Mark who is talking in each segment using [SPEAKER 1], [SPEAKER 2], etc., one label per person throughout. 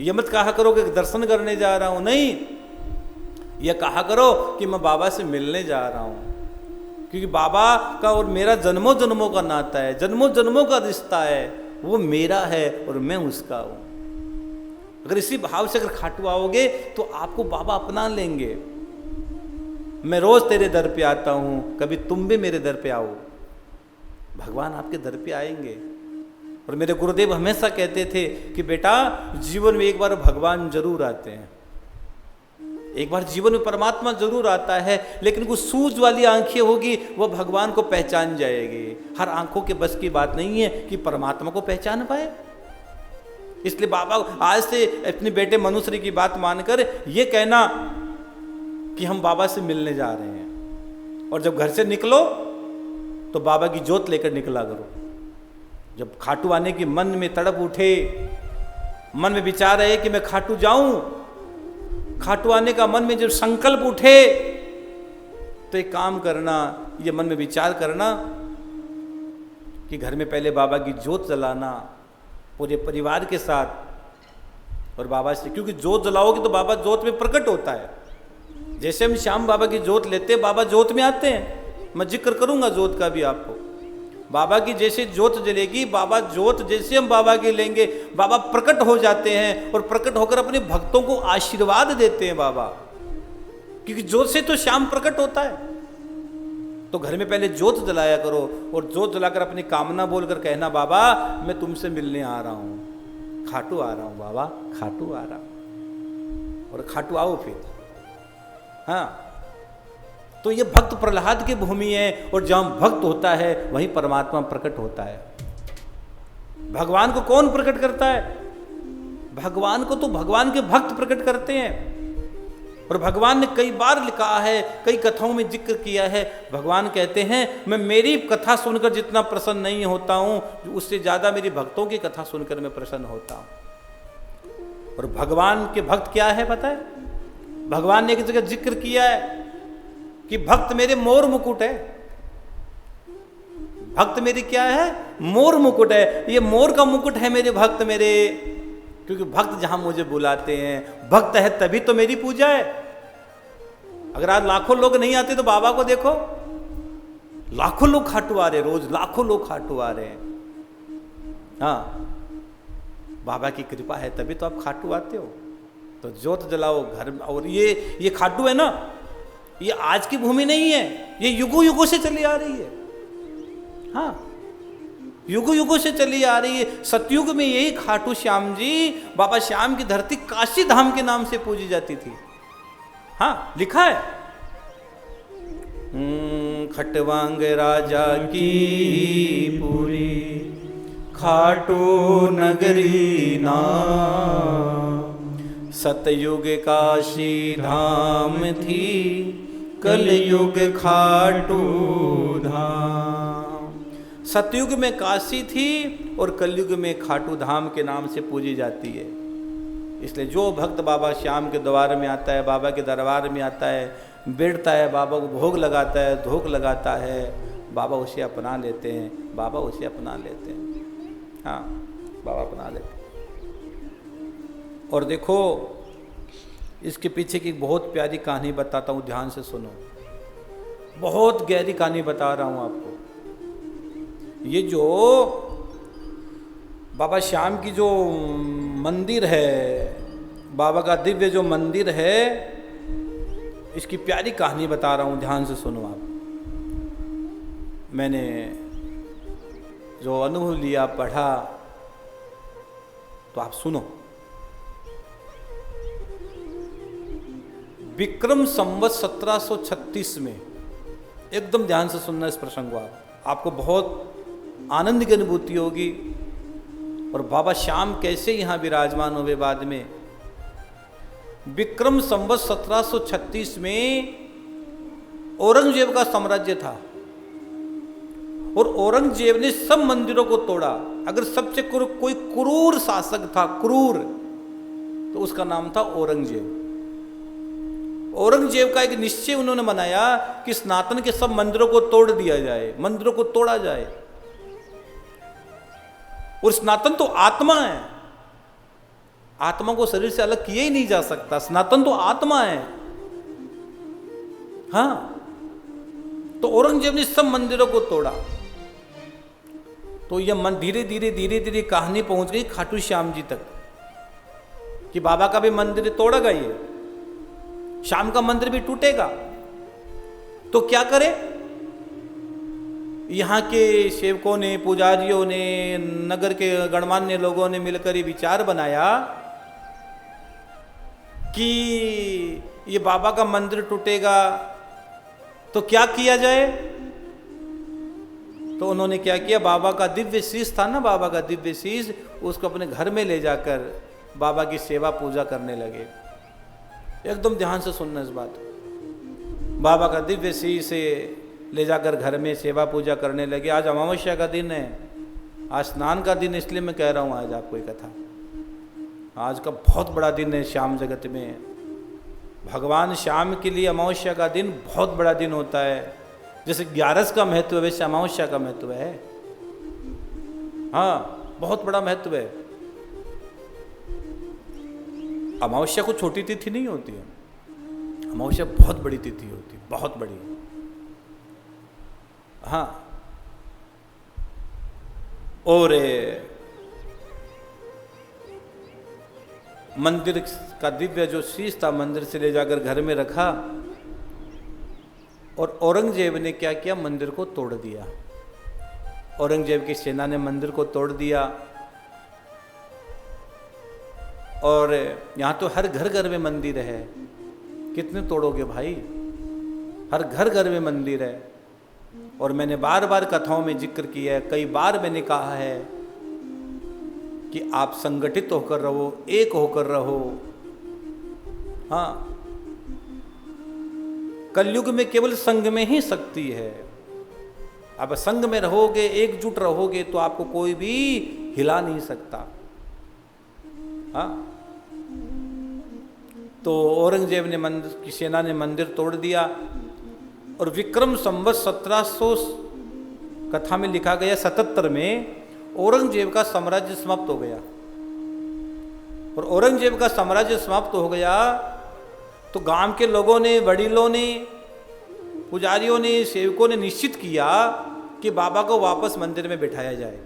[SPEAKER 1] ये मत कहा करो कि दर्शन करने जा रहा हूं, नहीं, ये कहा करो कि मैं बाबा से मिलने जा रहा हूं, क्योंकि बाबा का और मेरा जन्मों जन्मों का नाता है, जन्मों जन्मों का रिश्ता है, वो मेरा है और मैं उसका हूं। अगर इसी भाव से अगर खाटू आओगे तो आपको बाबा अपना लेंगे। मैं रोज तेरे दर पे आता हूं, कभी तुम भी मेरे दर पे आओ, भगवान आपके दर पे आएंगे। और मेरे गुरुदेव हमेशा कहते थे कि बेटा जीवन में एक बार भगवान जरूर आते हैं, एक बार जीवन में परमात्मा जरूर आता है, लेकिन वो सूझ वाली आंखें होगी वो भगवान को पहचान जाएगी। हर आंखों के बस की बात नहीं है कि परमात्मा को पहचान पाए। इसलिए बाबा आज से अपने बेटे मनुश्री की बात मानकर ये कहना कि हम बाबा से मिलने जा रहे हैं, और जब घर से निकलो तो बाबा की जोत लेकर निकला करो। जब खाटू आने की मन में तड़प उठे, मन में विचार है कि मैं खाटू जाऊं, खाटू आने का मन में जब संकल्प उठे तो एक काम करना, ये मन में विचार करना कि घर में पहले बाबा की जोत जलाना पूरे परिवार के साथ, और बाबा से, क्योंकि जोत जलाओगे तो बाबा जोत में प्रकट होता है। जैसे हम श्याम बाबा की जोत लेते हैं, बाबा जोत में आते हैं। मैं जिक्र करूंगा जोत का भी आपको। बाबा की जैसे जोत जलेगी, बाबा जोत जैसे हम बाबा की लेंगे, बाबा प्रकट हो जाते हैं और प्रकट होकर अपने भक्तों को आशीर्वाद देते हैं बाबा, क्योंकि जोत से तो श्याम प्रकट होता है। तो घर में पहले जोत जलाया करो, और जोत जलाकर अपनी कामना बोलकर कहना, बाबा मैं तुमसे मिलने आ रहा हूं, खाटू आ रहा हूं, बाबा खाटू आ रहा हूं। और खाटू आओ फिर। हाँ, तो ये भक्त प्रहलाद की भूमि है, और जहां भक्त होता है वहीं परमात्मा प्रकट होता है। भगवान को कौन प्रकट करता है? भगवान को तो भगवान के भक्त प्रकट करते हैं। और भगवान ने कई बार लिखा है, कई कथाओं में जिक्र किया है, भगवान कहते हैं मैं मेरी कथा सुनकर जितना प्रसन्न नहीं होता हूं, उससे ज्यादा मेरी भक्तों की कथा सुनकर मैं प्रसन्न होता हूं। और भगवान के भक्त क्या है पता है? भगवान ने एक जगह जिक्र किया है कि भक्त मेरे मोर मुकुट है। भक्त मेरी क्या है? मोर मुकुट है। ये मोर का मुकुट है मेरे भक्त मेरे, क्योंकि भक्त जहां मुझे बुलाते हैं, भक्त है तभी तो मेरी पूजा है। अगर आज लाखों लोग नहीं आते तो बाबा को देखो, लाखों लोग खाटू आ रहे, रोज लाखों लोग खाटू आ रहे हैं। हाँ, बाबा की कृपा है तभी तो आप खाटू आते हो। तो जोत जलाओ घर में। और ये खाटू है ना, ये आज की भूमि नहीं है, ये युगों युगों से चली आ रही है। हाँ, युगों युगों से चली आ रही है। सतयुग में यही खाटू श्याम जी, बाबा श्याम की धरती काशी धाम के नाम से पूजी जाती थी। हाँ, लिखा है, खटवांग राजा की पूरी खाटू नगरी नाम, सतयुग काशी धाम थी, कलयुग खाटू धाम। सतयुग में काशी थी और कलयुग में खाटू धाम के नाम से पूजी जाती है। इसलिए जो भक्त बाबा श्याम के द्वार में आता है, बाबा के दरबार में आता है, बैठता है, बाबा को भोग लगाता है, धूप लगाता है, बाबा उसे अपना लेते हैं, बाबा उसे अपना लेते हैं। हाँ, बाबा अपना लेते हैं। और देखो, इसके पीछे की बहुत प्यारी कहानी बताता हूँ, ध्यान से सुनो। बहुत गहरी कहानी बता रहा हूँ आपको। ये जो बाबा श्याम की जो मंदिर है, बाबा का दिव्य जो मंदिर है, इसकी प्यारी कहानी बता रहा हूँ, ध्यान से सुनो आप। मैंने जो अनुभव लिया, पढ़ा, तो आप सुनो। विक्रम संवत 1736 में, एकदम ध्यान से सुनना इस प्रसंग को, आपको बहुत आनंद की अनुभूति होगी। और बाबा श्याम कैसे यहाँ विराजमान हुए बाद में। विक्रम संवत 1736 में औरंगजेब का साम्राज्य था, और औरंगजेब ने सब मंदिरों को तोड़ा। अगर सबसे कोई क्रूर शासक था, क्रूर, तो उसका नाम था औरंगजेब। औरंगजेब का एक निश्चय उन्होंने बनाया कि सनातन के सब मंदिरों को तोड़ दिया जाए, मंदिरों को तोड़ा जाए। और सनातन तो आत्मा है, आत्मा को शरीर से अलग किया ही नहीं जा सकता, सनातन तो आत्मा है। हाँ, तो औरंगजेब ने सब मंदिरों को तोड़ा। तो यह मन धीरे धीरे कहानी पहुंच गई खाटू श्याम जी तक कि बाबा का भी मंदिर तोड़ेगा, ये श्याम का मंदिर भी टूटेगा। तो क्या करे, यहाँ के सेवकों ने, पुजारियों ने, नगर के गणमान्य लोगों ने मिलकर ये विचार बनाया कि ये बाबा का मंदिर टूटेगा तो क्या किया जाए। तो उन्होंने क्या किया, बाबा का दिव्य शीश था ना, बाबा का दिव्य शीश, उसको अपने घर में ले जाकर बाबा की सेवा पूजा करने लगे। एकदम ध्यान से सुनना इस बात। बाबा का दिव्य शीश से ले जाकर घर में सेवा पूजा करने लगे। आज अमावस्या का दिन है, आज स्नान का दिन, इसलिए मैं कह रहा हूँ आज आपको ये कथा। आज का बहुत बड़ा दिन है श्याम जगत में। भगवान श्याम के लिए अमावस्या का दिन बहुत बड़ा दिन होता है। जैसे 11 का महत्व है वैसे अमावस्या का महत्व है। हाँ, बहुत बड़ा महत्व है। अमावस्या को छोटी तिथि नहीं होती है, अमावस्या बहुत बड़ी तिथि होती है, बहुत बड़ी। हाँ, और मंदिर का दिव्य जो शीश था मंदिर से ले जाकर घर में रखा, और औरंगजेब ने क्या किया, मंदिर को तोड़ दिया। औरंगजेब की सेना ने मंदिर को तोड़ दिया। और यहाँ तो हर घर घर में मंदिर है, कितने तोड़ोगे भाई, हर घर घर में मंदिर है। और मैंने बार बार कथाओं में जिक्र किया है, कई बार मैंने कहा है कि आप संगठित होकर रहो, एक होकर रहो। हाँ, कलयुग में केवल संग में ही शक्ति है। अब संग में रहोगे, एकजुट रहोगे तो आपको कोई भी हिला नहीं सकता। हाँ, तो औरंगजेब ने मंदिर की सेना ने मंदिर तोड़ दिया। और विक्रम संवत 1700 कथा में लिखा गया 77 में औरंगजेब का साम्राज्य समाप्त हो गया। और औरंगजेब का साम्राज्य समाप्त हो गया तो गांव के लोगों ने, वडीलों ने, पुजारियों ने, सेवकों ने निश्चित किया कि बाबा को वापस मंदिर में बिठाया जाए,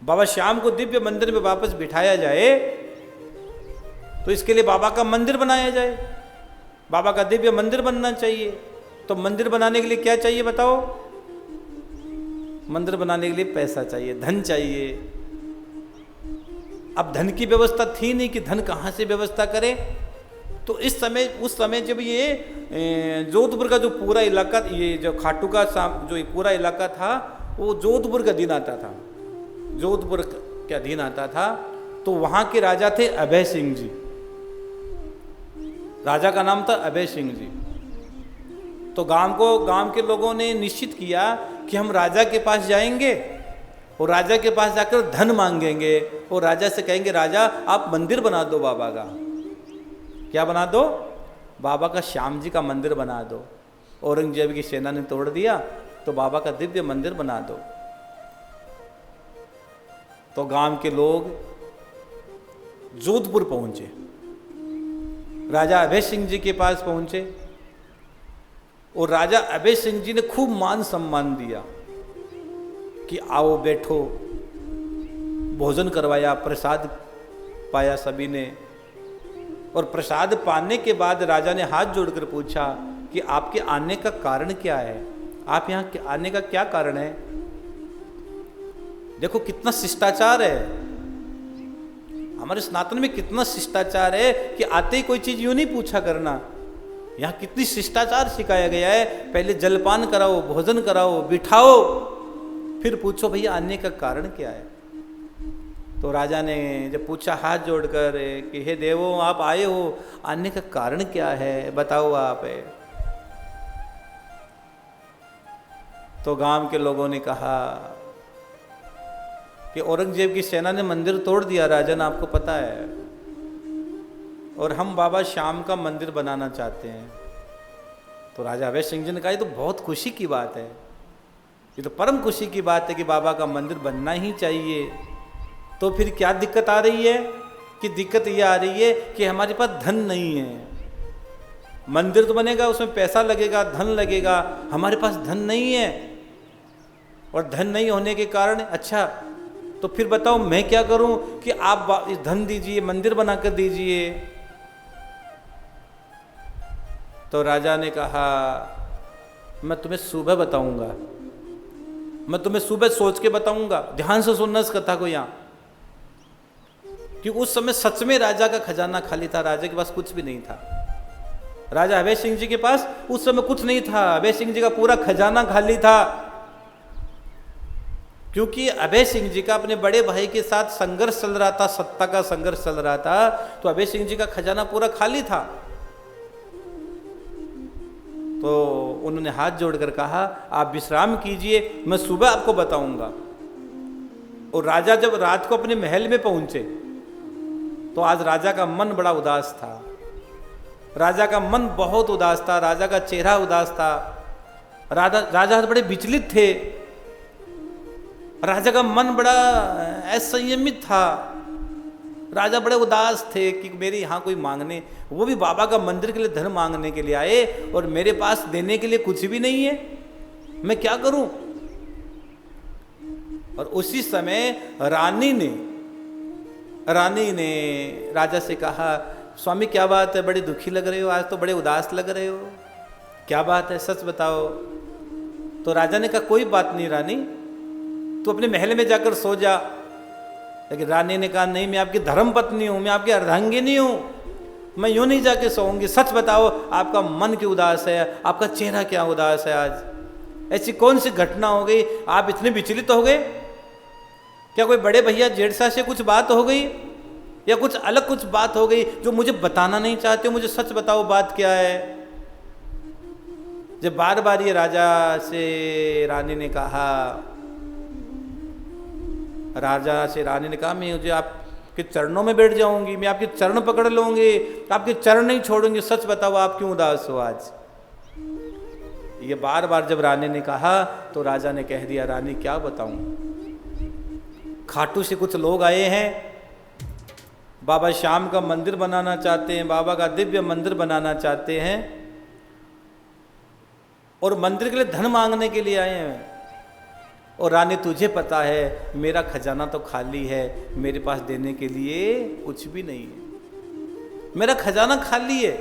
[SPEAKER 1] बाबा श्याम को दिव्य मंदिर में वापस बिठाया जाए। तो इसके लिए बाबा का मंदिर बनाया जाए, बाबा का दिव्य मंदिर बनना चाहिए। तो मंदिर बनाने के लिए क्या चाहिए बताओ? मंदिर बनाने के लिए पैसा चाहिए, धन चाहिए। अब धन की व्यवस्था थी नहीं कि धन कहाँ से व्यवस्था करें। तो इस समय, उस समय जब ये जोधपुर का जो पूरा इलाका, ये जो खाटू का जो ये पूरा इलाका था, वो जोधपुर का अधीन आता था, जोधपुर के अधीन आता था। तो वहाँ के राजा थे अभय सिंह जी, राजा का नाम था अभय सिंह जी। तो गांव के लोगों ने निश्चित किया कि हम राजा के पास जाएंगे और राजा के पास जाकर धन मांगेंगे और राजा से कहेंगे, राजा आप मंदिर बना दो बाबा का। क्या बना दो? बाबा का श्याम जी का मंदिर बना दो। औरंगजेब की सेना ने तोड़ दिया तो बाबा का दिव्य मंदिर बना दो। तो गांव के लोग जोधपुर पहुंचे, राजा अभय सिंह जी के पास पहुंचे और राजा अभय सिंह जी ने खूब मान सम्मान दिया कि आओ बैठो, भोजन करवाया, प्रसाद पाया सभी ने। और प्रसाद पाने के बाद राजा ने हाथ जोड़कर पूछा कि आपके आने का कारण क्या है, आप यहाँ आने का क्या कारण है? देखो कितना शिष्टाचार है, हमारे सनातन में कितना शिष्टाचार है कि आते ही कोई चीज यूं नहीं पूछा करना। यहाँ कितनी शिष्टाचार सिखाया गया है, पहले जलपान कराओ, भोजन कराओ, बिठाओ, फिर पूछो भैया आने का कारण क्या है। तो राजा ने जब पूछा हाथ जोड़कर कि हे देवो आप आए हो, आने का कारण क्या है बताओ आप। तो गांव के लोगों ने कहा कि औरंगजेब की सेना ने मंदिर तोड़ दिया राजन, आपको पता है, और हम बाबा श्याम का मंदिर बनाना चाहते हैं। तो राजा अभय सिंह जी ने कहा ये तो बहुत खुशी की बात है, ये तो परम खुशी की बात है कि बाबा का मंदिर बनना ही चाहिए। तो फिर क्या दिक्कत आ रही है? कि दिक्कत ये आ रही है कि हमारे पास धन नहीं है। मंदिर तो बनेगा, उसमें पैसा लगेगा, धन लगेगा, हमारे पास धन नहीं है। और धन नहीं होने के कारण, अच्छा तो फिर बताओ मैं क्या करूं कि आप धन दीजिए, मंदिर बनाकर दीजिए। तो राजा ने कहा मैं तुम्हें सुबह बताऊंगा, मैं तुम्हें सुबह सोच के बताऊंगा। ध्यान से सुनना इस कथा को यहाँ, कि उस समय सच में राजा का खजाना खाली था, राजा के पास कुछ भी नहीं था। राजा अभय सिंह जी के पास उस समय कुछ नहीं था, अभय सिंह जी का पूरा खजाना खाली था, क्योंकि अभय सिंह जी का अपने बड़े भाई के साथ संघर्ष चल रहा था, सत्ता का संघर्ष चल रहा था, तो अभय सिंह जी का खजाना पूरा खाली था। तो उन्होंने हाथ जोड़कर कहा आप विश्राम कीजिए, मैं सुबह आपको बताऊंगा। और राजा जब रात को अपने महल में पहुंचे तो आज राजा का मन बड़ा उदास था, राजा का मन बहुत उदास था, राजा का चेहरा उदास था, राजा बड़े विचलित थे, राजा का मन बड़ा असंयमित था, राजा बड़े उदास थे कि मेरे यहाँ कोई मांगने, वो भी बाबा का मंदिर के लिए धन मांगने के लिए आए और मेरे पास देने के लिए कुछ भी नहीं है, मैं क्या करूं। और उसी समय रानी ने राजा से कहा स्वामी क्या बात है, बड़ी दुखी लग रहे हो, आज तो बड़े उदास लग रहे हो, क्या बात है सच बताओ। तो राजा ने कहा कोई बात नहीं रानी, तू अपने महल में जाकर सो जा। लेकिन रानी ने कहा नहीं, मैं आपकी धर्म पत्नी हूं, मैं आपकी अर्धांगिनी हूं, मैं यूं नहीं जाके सोऊंगी, सच बताओ आपका मन क्यों उदास है, आपका चेहरा क्या उदास है, आज ऐसी कौन सी घटना हो गई, आप इतने विचलित हो गए, क्या कोई बड़े भैया जेठसा से कुछ बात हो गई या कुछ अलग कुछ बात हो गई जो मुझे बताना नहीं चाहते हो, मुझे सच बताओ बात क्या है। जब बार बार ये राजा से रानी ने कहा, मैं मुझे आपके चरणों में बैठ जाऊंगी, मैं आपके चरण पकड़ लूंगी, आपके चरण नहीं छोड़ूंगी, सच बताओ आप क्यों उदास हो आज। ये बार बार जब रानी ने कहा तो राजा ने कह दिया रानी क्या बताऊं, खाटू से कुछ लोग आए हैं, बाबा श्याम का मंदिर बनाना चाहते हैं, बाबा का दिव्य मंदिर बनाना चाहते हैं और मंदिर के लिए धन मांगने के लिए आए हैं। और रानी तुझे पता है मेरा खजाना तो खाली है, मेरे पास देने के लिए कुछ भी नहीं है, मेरा खजाना खाली है,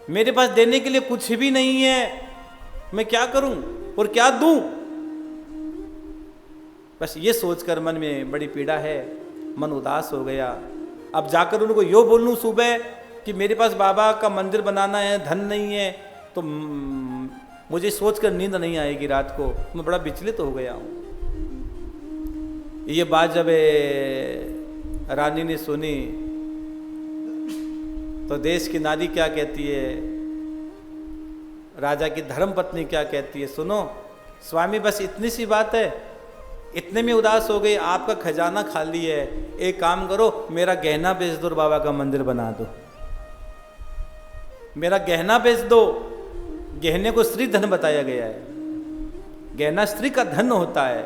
[SPEAKER 1] मेरे पास देने के लिए कुछ भी नहीं है, मैं क्या करूं और क्या दूं। बस ये सोचकर मन में बड़ी पीड़ा है, मन उदास हो गया। अब जाकर उनको यो बोलूं सुबह कि मेरे पास बाबा का मंदिर बनाना है, धन नहीं है, तो मुझे सोचकर नींद नहीं आएगी रात को, मैं बड़ा विचलित हो गया हूं। ये बात जब रानी ने सुनी तो देश की नारी क्या कहती है, राजा की धर्मपत्नी क्या कहती है, सुनो स्वामी बस इतनी सी बात है, इतने में उदास हो गई, आपका खजाना खाली है, एक काम करो मेरा गहना बेच दो और बाबा का मंदिर बना दो, मेरा गहना बेच दो। गहने को स्त्री धन बताया गया है, गहना स्त्री का धन होता है,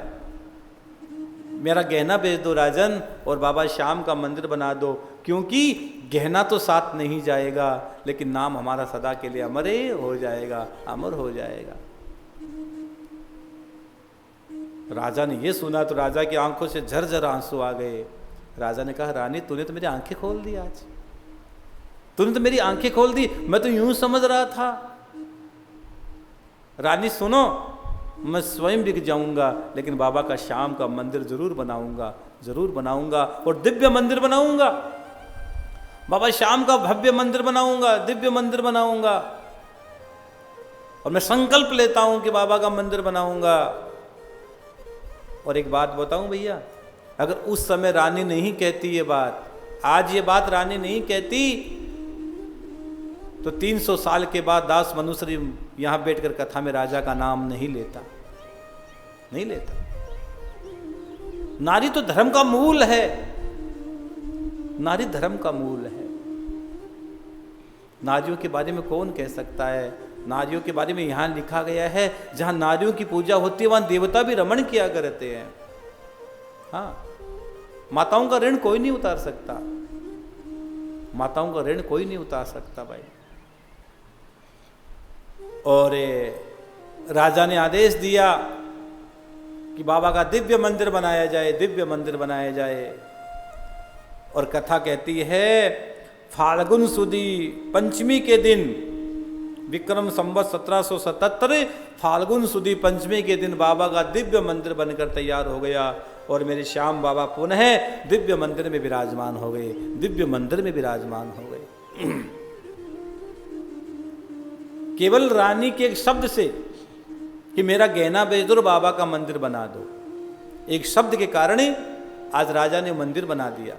[SPEAKER 1] मेरा गहना बेच दो राजन और बाबा श्याम का मंदिर बना दो, क्योंकि गहना तो साथ नहीं जाएगा लेकिन नाम हमारा सदा के लिए अमर हो जाएगा, अमर हो जाएगा। राजा ने ये सुना तो राजा की आंखों से झरझर आंसू आ गए। राजा ने कहा रानी तूने तो मेरी आंखें खोल दी, आज तूने तो मेरी आंखें खोल दी, मैं तो यूं समझ रहा था। रानी सुनो, मैं स्वयं बिक जाऊंगा लेकिन बाबा का श्याम का मंदिर जरूर बनाऊंगा, जरूर बनाऊंगा और दिव्य मंदिर बनाऊंगा, बाबा श्याम का भव्य मंदिर बनाऊंगा, दिव्य मंदिर बनाऊंगा, और मैं संकल्प लेता हूं कि बाबा का मंदिर बनाऊंगा। और एक बात बताऊं भैया, अगर उस समय रानी नहीं कहती ये बात, आज ये बात रानी नहीं कहती, तो 300 साल के बाद दास मनुश्री यहां बैठकर कथा में राजा का नाम नहीं लेता, नहीं लेता। नारी तो धर्म का मूल है, नारी धर्म का मूल है। नारियों के बारे में कौन कह सकता है, नारियों के बारे में यहां लिखा गया है, जहां नारियों की पूजा होती है वहां देवता भी रमण किया करते हैं। हाँ, माताओं का ऋण कोई नहीं उतार सकता, माताओं का ऋण कोई नहीं उतार सकता भाई। और राजा ने आदेश दिया कि बाबा का दिव्य मंदिर बनाया जाए, दिव्य मंदिर बनाया जाए। और कथा कहती है फाल्गुन सुदी पंचमी के दिन, विक्रम संवत 1777 फाल्गुन सुदी पंचमी के दिन बाबा का दिव्य मंदिर बनकर तैयार हो गया। और मेरे श्याम बाबा पुनः दिव्य मंदिर में विराजमान हो गए, दिव्य मंदिर में विराजमान हो गए। केवल रानी के एक शब्द से कि मेरा गहना बेच दो, बाबा का मंदिर बना दो, एक शब्द के कारण आज राजा ने मंदिर बना दिया।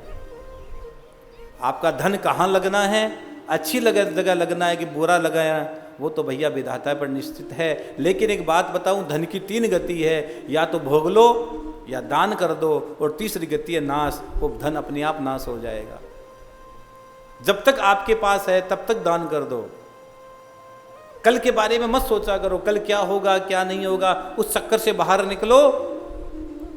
[SPEAKER 1] आपका धन कहाँ लगना है, अच्छी जगह लगना है कि बुरा लगाया, वो तो भैया विधाता पर निश्चित है। लेकिन एक बात बताऊं, धन की 3 गति है, या तो भोग लो या दान कर दो, और तीसरी गति है नाश। वो धन अपने आप नाश हो जाएगा। जब तक आपके पास है तब तक दान कर दो। कल के बारे में मत सोचा करो, कल क्या होगा क्या नहीं होगा, उस चक्कर से बाहर निकलो।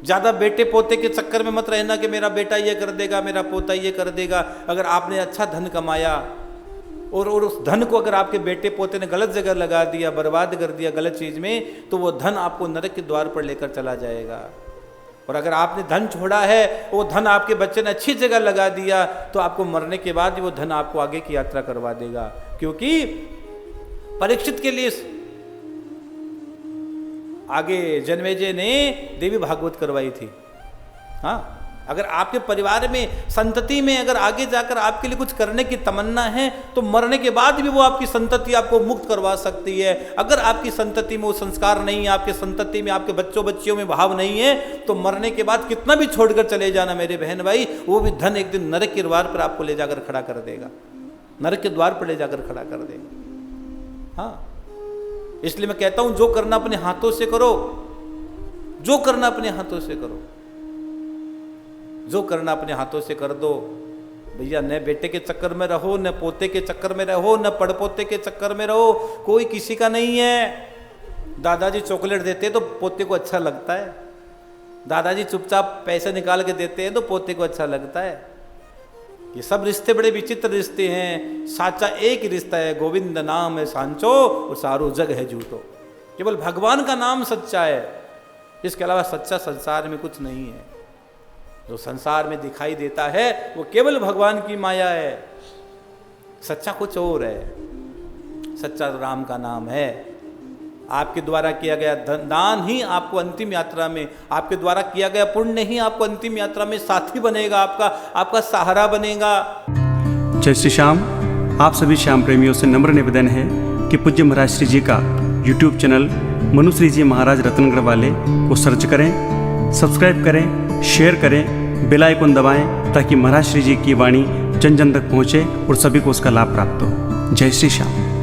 [SPEAKER 1] ज्यादा बेटे पोते के चक्कर में मत रहना कि मेरा बेटा ये कर देगा, मेरा पोता ये कर देगा। अगर आपने अच्छा धन कमाया और उस धन को अगर आपके बेटे पोते ने गलत जगह लगा दिया, बर्बाद कर दिया गलत चीज में, तो वो धन आपको नरक के द्वार पर लेकर चला जाएगा। और अगर आपने धन छोड़ा है, वो धन आपके बच्चे ने अच्छी जगह लगा दिया, तो आपको मरने के बाद वो धन आपको आगे की यात्रा करवा देगा। क्योंकि परीक्षित के लिए आगे जन्मेजय ने देवी भागवत करवाई थी। हाँ, अगर आपके परिवार में संतति में अगर आगे जाकर आपके लिए कुछ करने की तमन्ना है, तो मरने के बाद भी वो आपकी संतति आपको मुक्त करवा सकती है। अगर आपकी संतति में वो संस्कार नहीं है, आपके संतति में आपके बच्चों बच्चियों में भाव नहीं है, तो मरने के बाद कितना भी छोड़कर चले जाना मेरे बहन भाई, वो भी धन एक दिन नरक के द्वार पर आपको ले जाकर खड़ा कर देगा, नरक के द्वार पर ले जाकर खड़ा कर देगा। हाँ, इसलिए मैं कहता हूं, जो करना अपने हाथों से करो, जो करना अपने हाथों से करो, जो करना अपने हाथों से कर दो भैया। न बेटे के चक्कर में रहो, न पोते के चक्कर में रहो, न पड़पोते के चक्कर में रहो, कोई किसी का नहीं है। दादाजी चॉकलेट देते हैं तो पोते को अच्छा लगता है, दादाजी चुपचाप पैसे निकाल के देते हैं तो पोते को अच्छा लगता है। ये सब रिश्ते बड़े विचित्र रिश्ते हैं। साचा एक ही रिश्ता है, गोविंद नाम है सांचो और सारो जग है झूठो। केवल भगवान का नाम सच्चा है, इसके अलावा सच्चा संसार में कुछ नहीं है। जो संसार में दिखाई देता है वो केवल भगवान की माया है, सच्चा कुछ और है। सच्चा राम का नाम है। आपके द्वारा किया गया दान ही आपको अंतिम यात्रा में, आपके द्वारा किया गया पुण्य ही आपको अंतिम यात्रा में साथी बनेगा, आपका सहारा बनेगा।
[SPEAKER 2] जय श्री श्याम। आप सभी श्याम प्रेमियों से नम्र निवेदन है कि पूज्य महाराज श्री जी का YouTube चैनल मनुश्री जी महाराज रत्नगढ़ वाले को सर्च करें, सब्सक्राइब करें, शेयर करें, बेल आइकन दबाएं, ताकि महाराज श्री जी की वाणी जन जन तक पहुँचे और सभी को उसका लाभ प्राप्त हो। जय श्री श्याम।